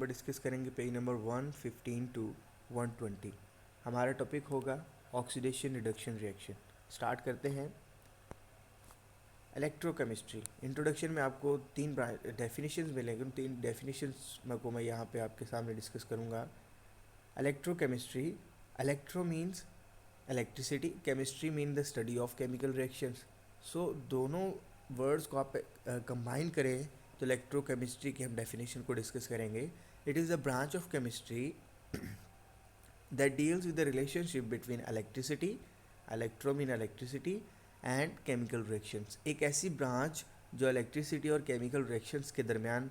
Number discuss करेंगे page number 115 to 120। हमारा topic होगा ऑक्सीडेशन रिडक्शन रिएक्शन। स्टार्ट करते हैं। इलेक्ट्रोकेमिस्ट्री इंट्रोडक्शन में आपको तीन डेफिनेशंस मिलेंगे। उन तीन डेफिनेशंस को मैं यहाँ पे आपके सामने डिस्कस करूँगा। Electrochemistry, electro means electricity, chemistry mean the study of chemical reactions. So दोनों वर्ड्स को आप कंबाइन करें तो इलेक्ट्रोकेमिस्ट्री की हम डेफिनेशन को डिस्कस करेंगे। It is a branch of chemistry that deals with the relationship between electricity, electro mean electricity, and chemical reactions. एक ऐसी ब्रांच जो इलेक्ट्रिसिटी और केमिकल रिएक्शंस के दरमियान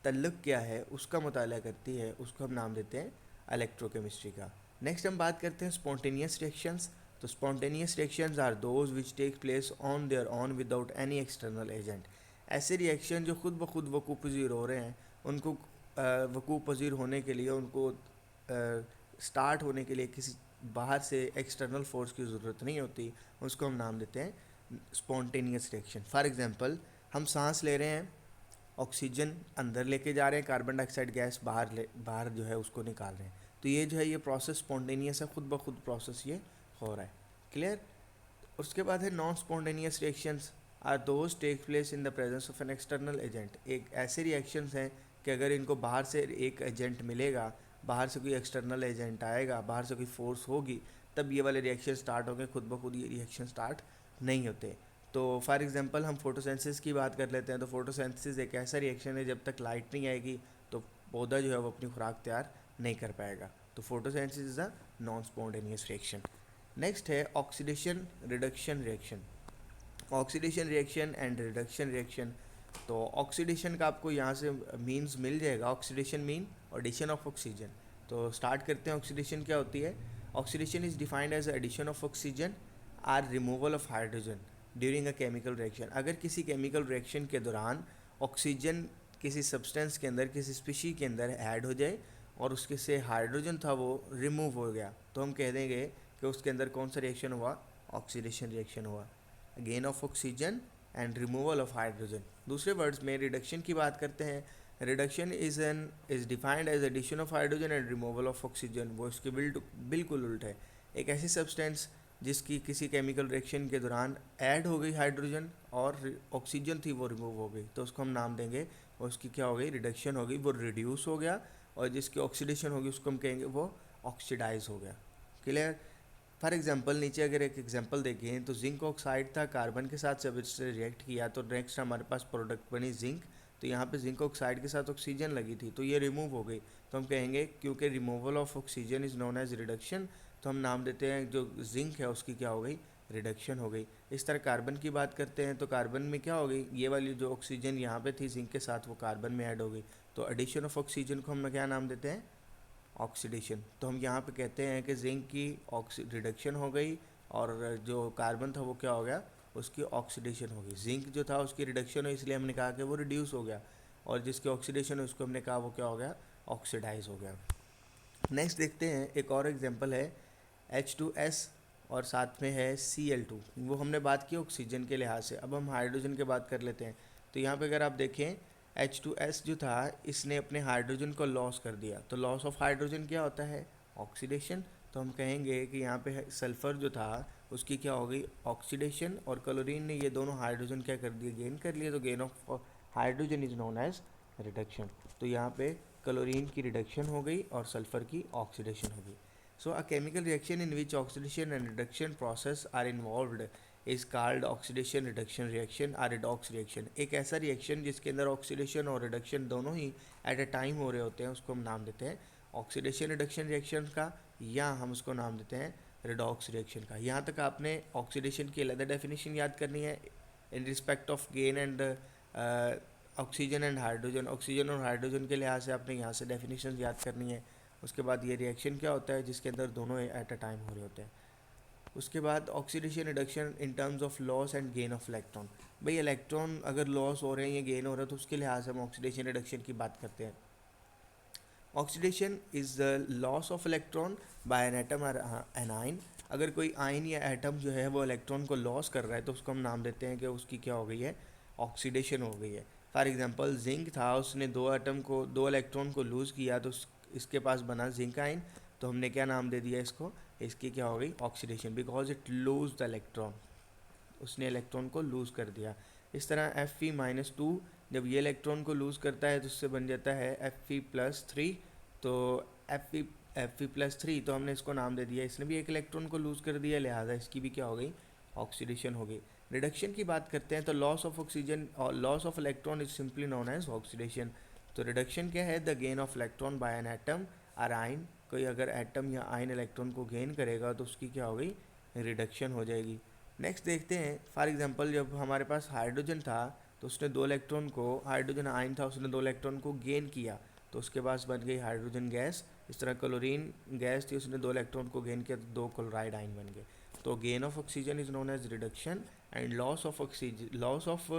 तल्लुक़ क्या है उसका मुताला करती है, उसको हम नाम देते हैं इलेक्ट्रोकेमिस्ट्री का। नेक्स्ट हम बात करते हैं स्पॉन्टेनियस रिएक्शंस। तो spontaneous reactions are those which take place on their on without any external agent. ऐसे रिएक्शन जो खुद ब खुद वकूफ़ पज़ीर हो रहे हैं, उनको वकूफ़ पज़ीर होने के लिए, उनको स्टार्ट होने के लिए किसी बाहर से एक्सटर्नल फोर्स की ज़रूरत नहीं होती, उसको हम नाम देते हैं स्पॉन्टेनियस रिएक्शन। फॉर एग्जांपल, हम सांस ले रहे हैं, ऑक्सीजन अंदर लेके जा रहे हैं, कार्बन डाइऑक्साइड गैस बाहर जो है उसको निकाल रहे हैं। तो ये जो है ये प्रोसेस स्पॉन्टेनियस है, खुद ब खुद प्रोसेस ये हो रहा है। क्लियर। उसके बाद है non spontaneous reactions are those take place in the presence of an external agent. एक ऐसे रिएक्शंस हैं कि अगर इनको बाहर से एक एजेंट मिलेगा, बाहर से कोई एक्सटर्नल एजेंट आएगा, बाहर से कोई फोर्स होगी, तब ये वाले रिएक्शन स्टार्ट होंगे। खुद ब खुद ये रिएक्शन स्टार्ट नहीं होते। तो फॉर एग्जांपल हम फोटोसिंथेसिस की बात कर लेते हैं। तो फोटोसिंथेसिस एक ऐसा रिएक्शन है, जब तक लाइट नहीं आएगी तो पौधा जो है वो अपनी खुराक तैयार नहीं कर पाएगा। तो photosynthesis is a non spontaneous reaction. Next है oxidation reduction reaction. Oxidation reaction and reduction reaction. तो ऑक्सीडेशन का आपको यहाँ से मीन्स मिल जाएगा। Oxidation mean addition of oxygen. तो स्टार्ट करते हैं। ऑक्सीडेशन क्या होती है? Oxidation is defined as addition of oxygen or removal of hydrogen during a chemical reaction. अगर किसी केमिकल रिएक्शन के दौरान ऑक्सीजन किसी सब्सटेंस के अंदर, किसी स्पीशी के अंदर ऐड हो जाए और उसके से हाइड्रोजन था वो रिमूव हो गया, तो हम कह देंगे कि उसके अंदर कौन सा रिएक्शन हुआ? ऑक्सीडेशन रिएक्शन हुआ। Gain of oxygen and removal of hydrogen. दूसरे वर्ड्स में रिडक्शन की बात करते हैं। Reduction is defined as addition of hydrogen and removal of oxygen. वो इसके बिल्कुल उल्ट है। एक ऐसी सब्सटेंस जिसकी किसी केमिकल रिएक्शन के दौरान ऐड हो गई हाइड्रोजन और ऑक्सीजन थी वो रिमूव हो गई, तो उसको हम नाम देंगे, और उसकी क्या हो गई? रिडक्शन हो गई, वो रिड्यूस हो गया। और जिसकी ऑक्सीडेशन होगी उसको हम कहेंगे वो ऑक्सीडाइज हो गया। क्लियर। फॉर एग्जांपल, नीचे अगर एक एग्जांपल देखें तो जिंक ऑक्साइड था, कार्बन के साथ जब इससे रिएक्ट किया तो नेक्स्ट हमारे पास प्रोडक्ट बनी जिंक। तो यहाँ पे जिंक ऑक्साइड के साथ ऑक्सीजन लगी थी तो ये रिमूव हो गई, तो हम कहेंगे क्योंकि removal of oxygen is known as reduction, तो हम नाम देते हैं जो जिंक है उसकी क्या हो गई? रिडक्शन हो गई। इस तरह कार्बन की बात करते हैं तो कार्बन में क्या हो गई? ये वाली जो ऑक्सीजन यहाँ पे थी जिंक के साथ, वो कार्बन में ऐड हो गई, तो एडिशन ऑफ ऑक्सीजन को हम क्या नाम देते हैं? ऑक्सीडेशन। तो हम यहाँ पे कहते हैं कि जिंक की रिडक्शन हो गई और जो कार्बन था वो क्या हो गया? उसकी ऑक्सीडेशन हो गई। जिंक जो था उसकी रिडक्शन हुई, इसलिए हमने कहा कि वो रिड्यूस हो गया, और जिसकी ऑक्सीडेशन है उसको हमने कहा वो क्या हो गया? ऑक्सीडाइज हो गया। नेक्स्ट देखते हैं, एक और एग्जांपल है H2S और साथ में है Cl2। वो हमने बात की ऑक्सीजन के लिहाज से। अब हम हाइड्रोजन की बात कर लेते हैं। तो यहाँ पे अगर आप देखें H2S जो था इसने अपने हाइड्रोजन को लॉस कर दिया, तो लॉस ऑफ हाइड्रोजन क्या होता है? ऑक्सीडेशन। तो हम कहेंगे कि यहाँ पे सल्फ़र जो था उसकी क्या हो गई? ऑक्सीडेशन। और क्लोरीन ने ये दोनों हाइड्रोजन क्या कर दिए? गेन कर लिए, तो gain of hydrogen is known as reduction. तो यहाँ पे क्लोरीन की रिडक्शन हो गई और सल्फ़र की ऑक्सीडेशन हो गई। So a chemical reaction in which oxidation and reduction process are involved is called oxidation reduction reaction or redox reaction। एक ऐसा रिएक्शन जिसके अंदर ऑक्सीडेशन और रिडक्शन दोनों ही एट अ टाइम हो रहे होते हैं उसको हम नाम देते हैं ऑक्सीडेशन रिडक्शन रिएक्शन का, या हम उसको नाम देते हैं रिडॉक्स रिएक्शन का। यहाँ तक आपने ऑक्सीडेशन की अलग डेफिनेशन याद करनी है in respect of gain and oxygen and hydrogen. Oxygen और हाइड्रोजन के लिहाज से आपने यहाँ से डेफिनेशन याद करनी है। उसके बाद ये रिएक्शन क्या होता है जिसके अंदर दोनों एट अ टाइम हो रहे होते हैं। उसके बाद oxidation reduction in terms of loss and gain of electron. भाई इलेक्ट्रॉन अगर लॉस हो रहे हैं या गेन हो रहा है तो उसके लिहाज से हम ऑक्सीडेशन रिडक्शन की बात करते हैं। Oxidation is the loss of electron by an atom और एन आइन। अगर कोई आइन या एटम जो है वो इलेक्ट्रॉन को लॉस कर रहा है तो उसको हम नाम देते हैं कि उसकी क्या हो गई है? ऑक्सीडेशन हो गई है। फॉर एग्जांपल जिंक था, उसने दो इलेक्ट्रॉन को लूज़ किया तो इसके पास बना जिंक आइन, तो हमने क्या नाम दे दिया इसको, इसकी क्या हो गई, oxidation, because it lose the electron, उसने इलेक्ट्रॉन को लूज़ कर दिया। इस तरह Fe-2 जब ये इलेक्ट्रॉन को लूज़ करता है तो उससे बन जाता है Fe+3, तो Fe+3 तो हमने इसको नाम दे दिया, इसने भी एक इलेक्ट्रॉन को लूज़ कर दिया, लिहाजा इसकी भी क्या हो गई, ऑक्सीडेशन हो गई। रिडक्शन की बात करते हैं तो लॉस ऑफ ऑक्सीजन और loss of electron is simply known as oxidation. तो रिडक्शन क्या है, the gain of electron by an atom और आइन, कोई अगर एटम या आइन इलेक्ट्रॉन को गेन करेगा तो उसकी क्या हो गई, रिडक्शन हो जाएगी। नेक्स्ट देखते हैं, फॉर एग्जांपल जब हमारे पास हाइड्रोजन था तो उसने दो इलेक्ट्रॉन को, हाइड्रोजन आयन था, उसने दो इलेक्ट्रॉन को गेन किया तो उसके पास बन गई हाइड्रोजन गैस। इस तरह क्लोरीन गैस थी, उसने दो इलेक्ट्रॉन को गेन किया तो दो क्लोराइड आयन बन गए। तो gain of oxygen is known as reduction and loss of oxygen, loss of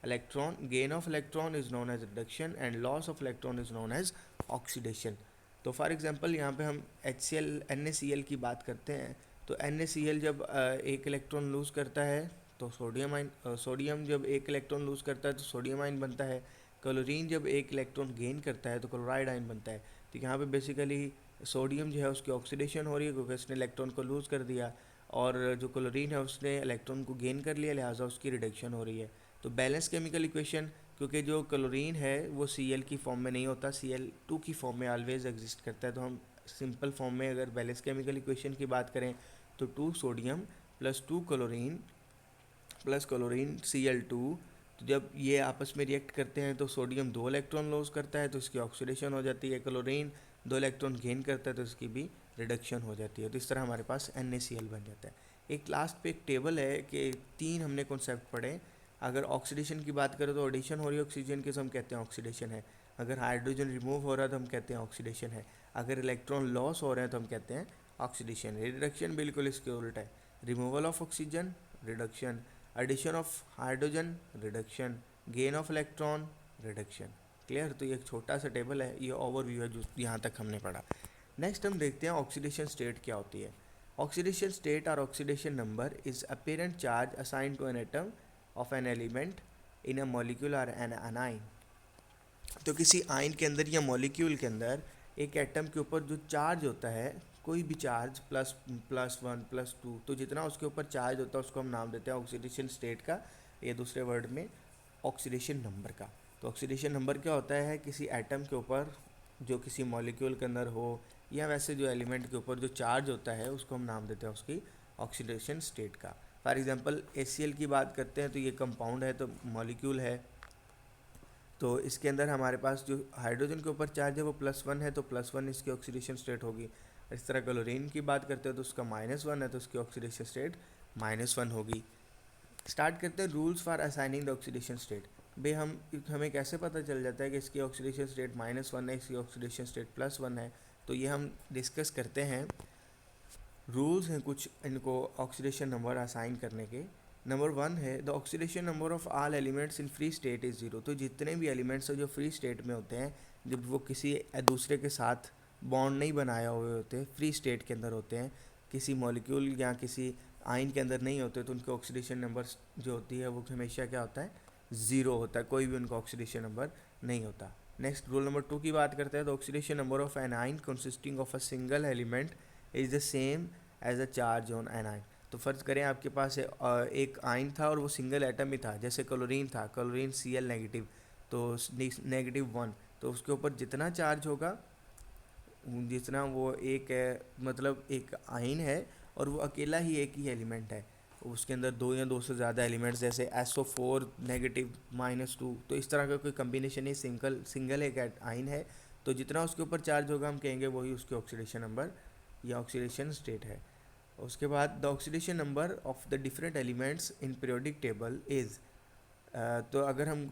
electron, gain of electron is known as reduction and loss of electron is known as oxidation. तो for example यहाँ पे हम HCl NaCl की बात करते हैं, तो NaCl जब एक इलेक्ट्रॉन लूज़ करता है तो सोडियम आइन, सोडियम जब एक इलेक्ट्रॉन लूज़ करता है तो सोडियम आइन बनता है। क्लोरीन जब एक इलेक्ट्रॉन गेन करता है तो क्लोराइड आइन बनता है। तो यहाँ पे बेसिकली सोडियम जो है उसकी ऑक्सीडेशन हो रही है क्योंकि उसने इलेक्ट्रॉन को लूज़ कर दिया, और जो क्लोरीन है उसने इलेक्ट्रॉन को गेन कर लिया, लिहाजा उसकी रिडक्शन हो रही है। तो बैलेंस केमिकल इक्वेशन, क्योंकि जो क्लोरीन है वो Cl की फॉर्म में नहीं होता, Cl2 की फॉर्म में ऑलवेज एग्जिस्ट करता है, तो हम सिंपल फॉर्म में अगर बैलेंस केमिकल इक्वेशन की बात करें तो 2 sodium plus 2 chlorine plus chlorine Cl2, तो जब ये आपस में रिएक्ट करते हैं तो सोडियम दो इलेक्ट्रॉन लॉस करता है तो इसकी ऑक्सीडेशन हो जाती है, क्लोरीन दो इलेक्ट्रॉन गेन करता है तो इसकी भी रिडक्शन हो जाती है। तो इस तरह हमारे पास NaCl बन जाता है। एक लास्ट पे एक टेबल है कि तीन हमने कॉन्सेप्ट पढ़े। अगर ऑक्सीडेशन की बात करें तो एडिशन हो रही है ऑक्सीजन की तो हम कहते हैं ऑक्सीडेशन है, अगर हाइड्रोजन रिमूव हो रहा है तो हम कहते हैं ऑक्सीडेशन है, अगर इलेक्ट्रॉन लॉस हो रहे हैं तो हम कहते हैं ऑक्सीडेशन है। रिडक्शन बिल्कुल इसके उल्टा है, removal of oxygen reduction, addition of hydrogen reduction, gain of electron reduction. Clear? तो ये एक छोटा सा टेबल है, ये ओवरव्यू है जो यहाँ तक हमने पढ़ा। नेक्स्ट हम देखते हैं ऑक्सीडेशन स्टेट क्या होती है। ऑक्सीडेशन स्टेट और oxidation number is apparent charge assign to an atom of an element in a molecule और एन अनाइन। तो किसी आयन के अंदर या मॉलिक्यूल के अंदर एक एटम के ऊपर जो चार्ज होता है, कोई भी चार्ज +1 +2, तो जितना उसके ऊपर चार्ज होता है उसको हम नाम देते हैं ऑक्सीडेशन स्टेट का, या दूसरे वर्ड में ऑक्सीडेशन नंबर का। तो ऑक्सीडेशन नंबर क्या होता है, किसी एटम के ऊपर जो किसी मॉलिक्यूल के अंदर हो या वैसे जो एलिमेंट के ऊपर जो चार्ज होता है उसको हम नाम देते हैं उसकी ऑक्सीडेशन स्टेट का। फॉर एग्जांपल HCl की बात करते हैं तो ये कंपाउंड है, तो मॉलिक्यूल है, तो इसके अंदर हमारे पास जो हाइड्रोजन के ऊपर चार्ज है वो +1 है, तो +1 इसकी ऑक्सीडेशन स्टेट होगी। इस तरह क्लोरीन की बात करते हैं तो उसका -1 है तो उसकी ऑक्सीडेशन स्टेट -1 होगी। स्टार्ट करते हैं rules for assigning the oxidation state. भाई हमें कैसे पता चल जाता है कि इसकी ऑक्सीडेशन स्टेट -1 है, इसकी ऑक्सीडेशन स्टेट +1 है, तो ये हम डिस्कस करते हैं। रूल्स हैं कुछ इनको ऑक्सीडेशन नंबर असाइन करने के। नंबर 1 है the oxidation number of all elements in free state is 0। तो जितने भी एलिमेंट्स हैं जो फ्री स्टेट में होते हैं, जब वो किसी दूसरे के साथ बॉन्ड नहीं बनाए हुए होते, फ्री स्टेट के अंदर होते हैं, किसी मॉलिक्यूल या किसी आयन के अंदर नहीं होते, तो उनके ऑक्सीडेशन नंबर जो होती है वो हमेशा क्या होता है, 0 होता है, कोई भी उनका ऑक्सीडेशन नंबर नहीं होता। नेक्स्ट रूल नंबर 2 की बात करते हैं तो oxidation number of an ion consisting of a single element is the same as a charge on an ion. तो फ़र्ज़ करें आपके पास एक आयन था और वो सिंगल एटम ही था, जैसे क्लोरीन था, क्लोरीन Cl नेगेटिव, तो -1, तो उसके ऊपर जितना चार्ज होगा, जितना वो एक है, मतलब एक आयन है और वो अकेला ही एक ही एलिमेंट है, उसके अंदर दो या दो से ज़्यादा एलिमेंट्स जैसे SO4 नेगेटिव -2, तो इस तरह का कोई कम्बिनेशन नहीं, सिंगल एक आयन है, तो जितना उसके ऊपर चार्ज होगा हम कहेंगे वही उसके ऑक्सीडेशन नंबर या ऑक्सीडेशन स्टेट है। उसके बाद the oxidation number of the different elements in periodic table is, तो अगर हम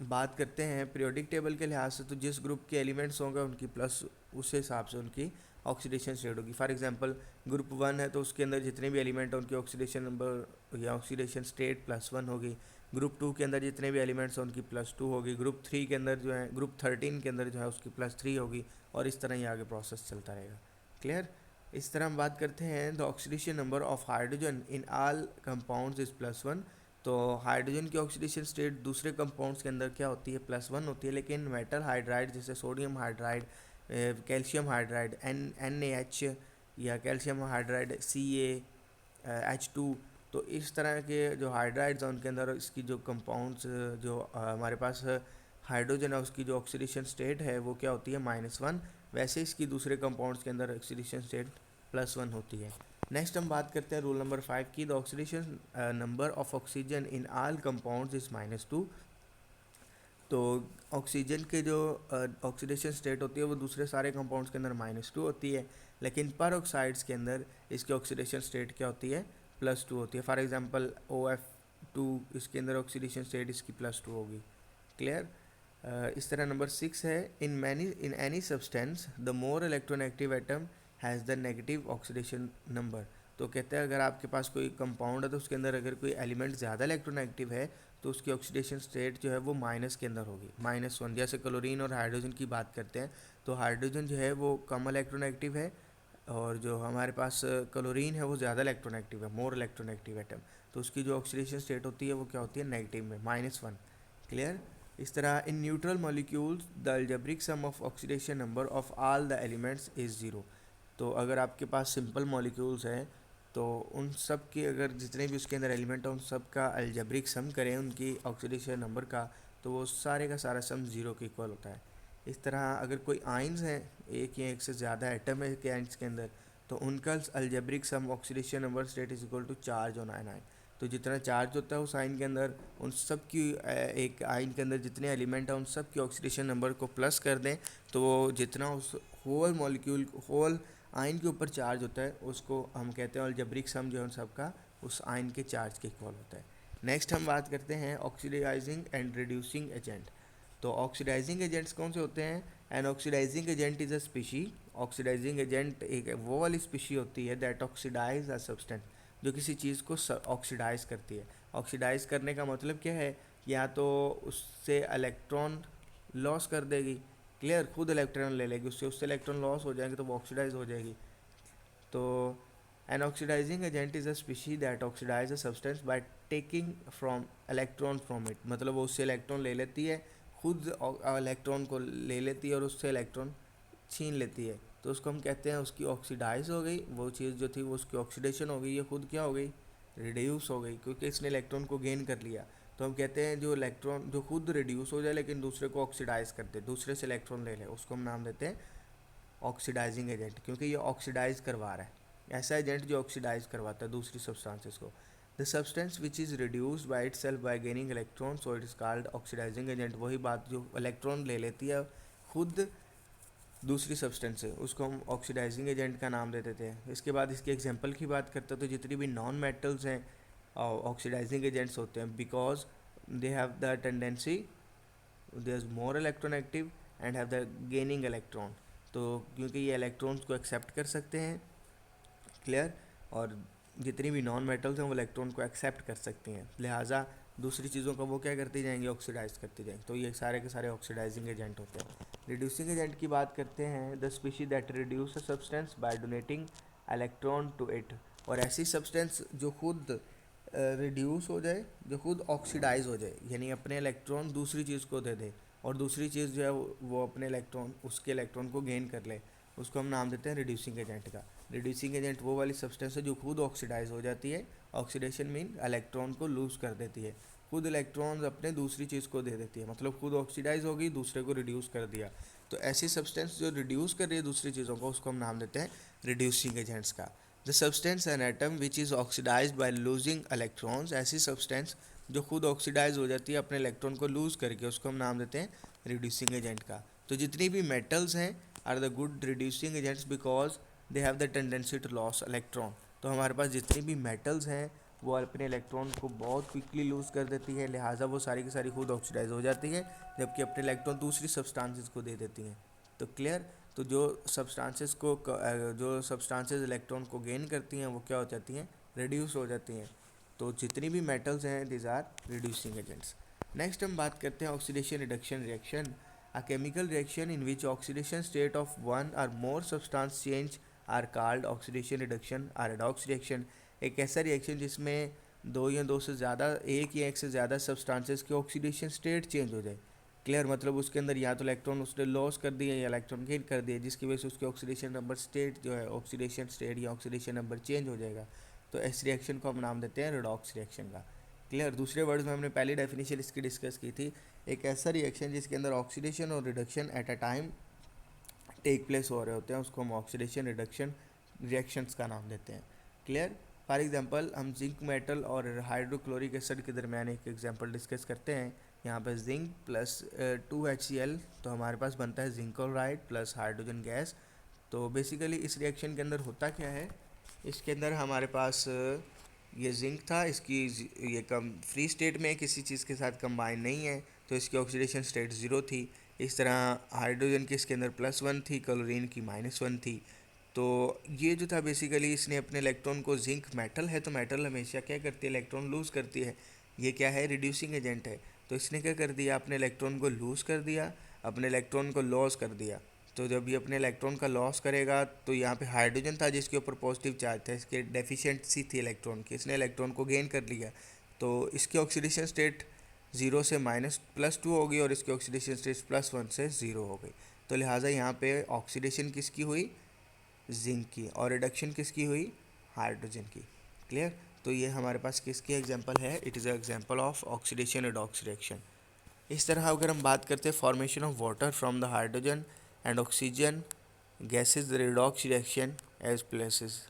बात करते हैं पीरियोडिक टेबल के लिहाज से, तो जिस ग्रुप के एलिमेंट्स होंगे उनकी प्लस उस हिसाब से उनकी ऑक्सीडेशन स्टेट होगी। फॉर एग्जांपल ग्रुप 1 है तो उसके अंदर जितने भी एलिमेंट हैं उनकी ऑक्सीडेशन नंबर या ऑक्सीडेशन स्टेट +1 होगी। ग्रुप 2 के अंदर जितने भी एलिमेंट्स हैं उनकी +2 होगी। ग्रुप 3 के अंदर जो है, ग्रुप 13 के अंदर जो है उसकी +3 होगी, और इस तरह ही आगे प्रोसेस चलता रहेगा। क्लियर? इस तरह हम बात करते हैं the oxidation number of hydrogen in all compounds is +1। तो तो हाइड्रोजन की ऑक्सीडेशन स्टेट दूसरे कंपाउंड्स के अंदर क्या होती है, +1 होती है, लेकिन मेटल हाइड्राइड जैसे sodium hydride, calcium hydride NaH, या कैल्शियम हाइड्राइड CaH2, तो इस तरह के जो हाइड्राइड्स हैं उनके अंदर इसकी जो कंपाउंड्स जो हमारे पास हाइड्रोजन है उसकी जो ऑक्सीडेशन स्टेट है वो क्या होती है, -1। वैसे इसकी दूसरे कंपाउंड्स के अंदर ऑक्सीडेशन स्टेट +1 होती है। नेक्स्ट हम बात करते हैं रूल नंबर 5 की। The oxidation number of oxygen in all compounds is -2। तो ऑक्सीजन के जो ऑक्सीडेशन स्टेट होती है वो दूसरे सारे कंपाउंड्स के अंदर -2 होती है, लेकिन पर ऑक्साइड्स के अंदर इसकी ऑक्सीडेशन स्टेट क्या होती है, +2 होती है। फॉर एग्जांपल OF2, इसके अंदर ऑक्सीडेशन स्टेट इसकी +2 होगी। क्लियर। इस तरह नंबर 6 है, in any substance the more electronegative atom has the negative oxidation number. तो कहते हैं अगर आपके पास कोई कंपाउंड है तो उसके अंदर अगर कोई एलिमेंट ज़्यादा इलेक्ट्रोनेगेटिव है तो उसकी ऑक्सीडेशन स्टेट जो है वो माइनस के अंदर होगी, -1। जैसे क्लोरीन और हाइड्रोजन की बात करते हैं तो हाइड्रोजन जो है वो कम इलेक्ट्रोनेगेटिव है और जो हमारे पास क्लोरीन है वो ज़्यादा इलेक्ट्रोनेगेटिव है, मोर इलेक्ट्रोनेगेटिव एटम, तो उसकी जो ऑक्सीडेशन स्टेट होती है वो क्या होती है, नेगेटिव में, -1। क्लियर। इस तरह in neutral molecules the algebraic sum of oxidation number of all the elements is 0। तो अगर आपके पास सिंपल मॉलिक्यूल्स हैं तो उन सब के अगर जितने भी उसके अंदर एलिमेंट हैं उन सब का अलजेब्रिक सम करें उनकी ऑक्सीडेशन नंबर का, तो वो सारे का सारा सम 0 के इक्वल होता है। इस तरह अगर कोई आइंस हैं, एक या एक से ज़्यादा एटम है के आइंस के अंदर, तो उनका algebraic sum oxidation number state is equal to charge on ion. तो जितना चार्ज होता है उस आयन के अंदर, उन सब की एक आयन के अंदर जितने एलिमेंट हैं उन सब की ऑक्सीडेशन नंबर को प्लस कर दें, तो वो जितना उस होल मॉलिक्यूल होल आयन के ऊपर चार्ज होता है उसको हम कहते हैं अलजेब्रिक सम जो है उन सब का उस आयन के चार्ज के इक्वल होता है। नेक्स्ट हम बात करते हैं ऑक्सीडाइजिंग एंड रिड्यूसिंग एजेंट। तो ऑक्सीडाइजिंग एजेंट्स कौन से होते हैं? An oxidising agent is a species. Oxidising agent एक वो वाली स्पीशी होती है दैट ऑक्सीडाइज अ सब्सटेंस, जो किसी चीज़ को ऑक्सीडाइज करती है। ऑक्सीडाइज करने का मतलब क्या है? या तो उससे इलेक्ट्रॉन लॉस कर देगी, क्लियर, खुद इलेक्ट्रॉन ले लेगी, उससे इलेक्ट्रॉन लॉस हो जाएंगे तो वो ऑक्सीडाइज हो जाएगी। तो an oxidising agent is a species that oxidise a substance by taking from electron from it. मतलब वो उससे इलेक्ट्रॉन ले लेती है, खुद इलेक्ट्रॉन को ले लेती है और उससे इलेक्ट्रॉन छीन लेती है, तो उसको हम कहते हैं उसकी ऑक्सीडाइज हो गई, वो चीज़ जो थी वो उसकी ऑक्सीडेशन हो गई, ये खुद क्या हो गई, रिड्यूस हो गई, क्योंकि इसने इलेक्ट्रॉन को गेन कर लिया। तो हम कहते हैं जो इलेक्ट्रॉन जो खुद रिड्यूस हो जाए लेकिन दूसरे को ऑक्सीडाइज कर दे, दूसरे से इलेक्ट्रॉन ले ले, उसको हम नाम देते हैं ऑक्सीडाइजिंग एजेंट, क्योंकि ये ऑक्सीडाइज करवा रहा है। ऐसा एजेंट जो ऑक्सीडाइज करवाता है दूसरी सब्सटेंसेस को। The substance which is reduced by itself by gaining electron, so it is called oxidising agent. वही बात जो इलेक्ट्रॉन ले लेती है खुद दूसरी सब्सटेंस है, उसको हम ऑक्सीडाइजिंग एजेंट का नाम दे देते हैं। इसके बाद इसके एग्जांपल की बात करते हैं तो जितनी भी नॉन मेटल्स हैं ऑक्सीडाइजिंग एजेंट्स होते हैं, because they have the tendency, they is more electronegative and have the gaining electron. तो क्योंकि ये इलेक्ट्रॉन्स को एक्सेप्ट कर सकते हैं, क्लियर, और जितनी भी नॉन मेटल्स हैं वो इलेक्ट्रॉन को एक्सेप्ट कर सकती हैं, लिहाजा दूसरी चीज़ों का वो क्या करती जाएंगी, ऑक्सीडाइज करती जाएंगी। तो ये सारे के सारे ऑक्सीडाइजिंग एजेंट होते हैं। रिड्यूसिंग एजेंट की बात करते हैं, the species that reduce a substance by donating electron to it. और ऐसी सब्सटेंस जो खुद रिड्यूस हो जाए, जो खुद ऑक्सीडाइज हो जाए, यानी अपने इलेक्ट्रॉन दूसरी चीज़ को दे दे और दूसरी चीज़ जो है वो अपने इलेक्ट्रॉन उसके इलेक्ट्रॉन को गेन कर ले, उसको हम नाम देते हैं रिड्यूसिंग एजेंट का। रिड्यूसिंग एजेंट वो वाली सब्सटेंस है जो खुद ऑक्सीडाइज हो जाती है। ऑक्सीडेशन मीन इलेक्ट्रॉन को लूज कर देती है, खुद इलेक्ट्रॉन्स अपने दूसरी चीज़ को दे देती है, मतलब खुद ऑक्सीडाइज होगी दूसरे को रिड्यूस कर दिया। तो ऐसी सब्सटेंस जो रिड्यूस कर रही है दूसरी चीज़ों को उसको हम नाम देते हैं रिड्यूसिंग एजेंट्स का। The substance an atom which is oxidise by losing electrons, ऐसी सब्सटेंस जो खुद ऑक्सीडाइज हो जाती है अपने इलेक्ट्रॉन को लूज करके, उसको हम नाम देते हैं रिड्यूसिंग एजेंट का। तो जितनी भी मेटल्स हैं are the good reducing agents because they have the tendency to loss electron. तो हमारे पास जितनी भी मेटल्स हैं वो अपने इलेक्ट्रॉन को बहुत क्विकली लूज़ कर देती है, लिहाजा वो सारी की सारी खुद ऑक्सीडाइज हो जाती है, जबकि अपने इलेक्ट्रॉन दूसरी सब्सटेंसेस को दे देती हैं। तो क्लियर। तो जो सब्सटेंसेस इलेक्ट्रॉन को गेन करती हैं वो क्या हो जाती हैं, रिड्यूस हो जाती हैं। तो जितनी भी मेटल्स हैं this are reducing agents. Next हम बात करते हैं oxidation reduction reaction, a chemical reaction in which oxidation state of one और more substance change are called oxidation reduction और रेडॉक्स रिएक्शन। एक ऐसा रिएक्शन जिसमें दो या दो से ज़्यादा, एक या एक से ज़्यादा सब्सटेंसेस की ऑक्सीडेशन स्टेट चेंज हो जाए। क्लियर, मतलब उसके अंदर या तो इलेक्ट्रॉन उसने लॉस कर दिया या इलेक्ट्रॉन गेन कर दिया, जिसकी वजह से उसके ऑक्सीडेशन नंबर स्टेट जो है, ऑक्सीडेशन स्टेट या ऑक्सीडेशन नंबर चेंज हो जाएगा। तो इस रिएक्शन को हम नाम देते हैं रेडॉक्स रिएक्शन का। क्लियर, दूसरे वर्ड्स में हमने पहली डेफिनेशन इसकी डिस्कस की थी, एक ऐसा रिएक्शन जिसके अंदर ऑक्सीडेशन और reduction at a time take place हो रहे होते हैं, उसको हम ऑक्सीडेशन रिडक्शन रिएक्शंस का नाम देते हैं। क्लियर, फॉर एग्जांपल हम जिंक मेटल और हाइड्रोक्लोरिक एसिड के दरमियान एक एग्जांपल डिस्कस करते हैं। यहाँ पे जिंक प्लस 2HCl, तो हमारे पास बनता है zinc chloride plus hydrogen gas. तो बेसिकली इस रिएक्शन के अंदर होता क्या है, इसके अंदर हमारे पास ये जिंक था, इसकी ये कम फ्री स्टेट में किसी चीज़ के साथ कंबाइन नहीं है, तो इसकी ऑक्सीडेशन स्टेट ज़ीरो थी। इस तरह हाइड्रोजन की इसके अंदर +1 थी, क्लोरीन की -1 थी। तो ये जो था बेसिकली इसने अपने इलेक्ट्रॉन को, जिंक मेटल है तो मेटल हमेशा क्या करती है, इलेक्ट्रॉन लूज़ करती है। ये क्या है, रिड्यूसिंग एजेंट है। तो इसने क्या कर दिया, अपने इलेक्ट्रॉन को लूज़ कर दिया, अपने इलेक्ट्रॉन को लॉस कर दिया। तो जब ये अपने इलेक्ट्रॉन का लॉस करेगा तो यहाँ पे हाइड्रोजन था जिसके ऊपर पॉजिटिव चार्ज था, इसके डेफिशिएंसी थी इलेक्ट्रॉन की, इसने इलेक्ट्रॉन को गेन कर लिया। तो इसकी ऑक्सीडेशन स्टेट 0 से -+2 हो गई और इसकी ऑक्सीडेशन स्टेट +1 से 0 हो गई। तो लिहाजा यहाँ पे ऑक्सीडेशन किसकी हुई, जिंक की, और रिडक्शन किसकी हुई, हाइड्रोजन की। क्लियर, तो ये हमारे पास किसकी एग्जांपल है, it is a example of oxidation redox reaction. इस तरह अगर हम बात करते हैं formation of water from the hydrogen and oxygen gases redox reaction as places,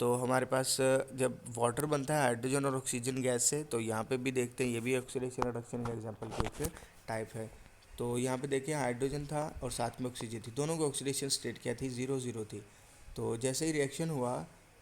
तो हमारे पास जब वाटर बनता है हाइड्रोजन और ऑक्सीजन गैस से, तो यहाँ पे भी देखते हैं, ये भी ऑक्सीडेशन रिडक्शन का एग्जांपल की एक टाइप है। तो यहाँ पे देखिए हाइड्रोजन था और साथ में ऑक्सीजन थी, दोनों की ऑक्सीडेशन स्टेट क्या थी, 0 0 थी। तो जैसे ही रिएक्शन हुआ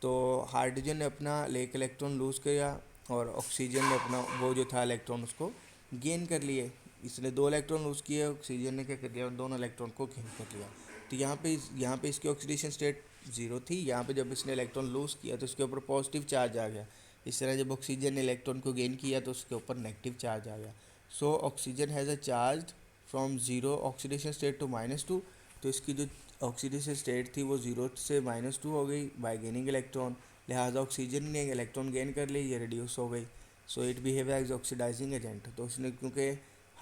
तो हाइड्रोजन ने अपना एक इलेक्ट्रॉन लूज़ किया और ऑक्सीजन ने अपना वो जो था इलेक्ट्रॉन उसको गेन कर लिए। इसने 2 इलेक्ट्रॉन लूज़ किए, ऑक्सीजन ने क्या कर लिया, दोनों इलेक्ट्रॉन को गेन कर लिया। तो यहाँ पे इसकी ऑक्सीडेशन स्टेट 0 थी। यहाँ पे जब इसने इलेक्ट्रॉन लूज़ किया तो इसके ऊपर पॉजिटिव चार्ज आ गया। इस तरह जब ऑक्सीजन ने इलेक्ट्रॉन को गेन किया तो उसके ऊपर नेगेटिव चार्ज आ गया। So oxygen has a charge from 0 oxidation state to -2। तो इसकी जो ऑक्सीडेशन स्टेट थी वो 0 से -2 हो गई बाय गेनिंग इलेक्ट्रॉन। लिहाजा ऑक्सीजन ने इलेक्ट्रॉन गेन कर ली, ये रिड्यूस हो गई। So it behave as oxidising agent. तो उसने क्योंकि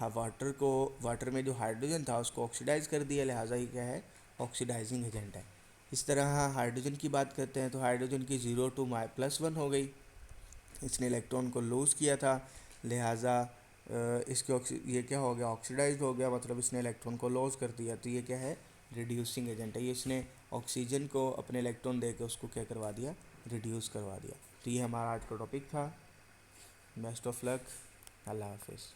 वाटर में जो हाइड्रोजन था उसको ऑक्सीडाइज कर दिया, लिहाजा ये क्या है, ऑक्सीडाइजिंग एजेंट है। इस तरह हाइड्रोजन की बात करते हैं तो हाइड्रोजन की 0 to +1 हो गई, इसने इलेक्ट्रॉन को लूज़ किया था, लिहाजा इसके ये क्या हो गया, ऑक्सीडाइज हो गया, मतलब इसने इलेक्ट्रॉन को लॉस कर दिया। तो ये क्या है, रिड्यूसिंग एजेंट है। ये इसने ऑक्सीजन को अपने इलेक्ट्रॉन दे के उसको क्या करवा दिया, रिड्यूस करवा दिया। तो ये हमारा आज का टॉपिक था। बेस्ट ऑफ लक, अल्लाह हाफिज़।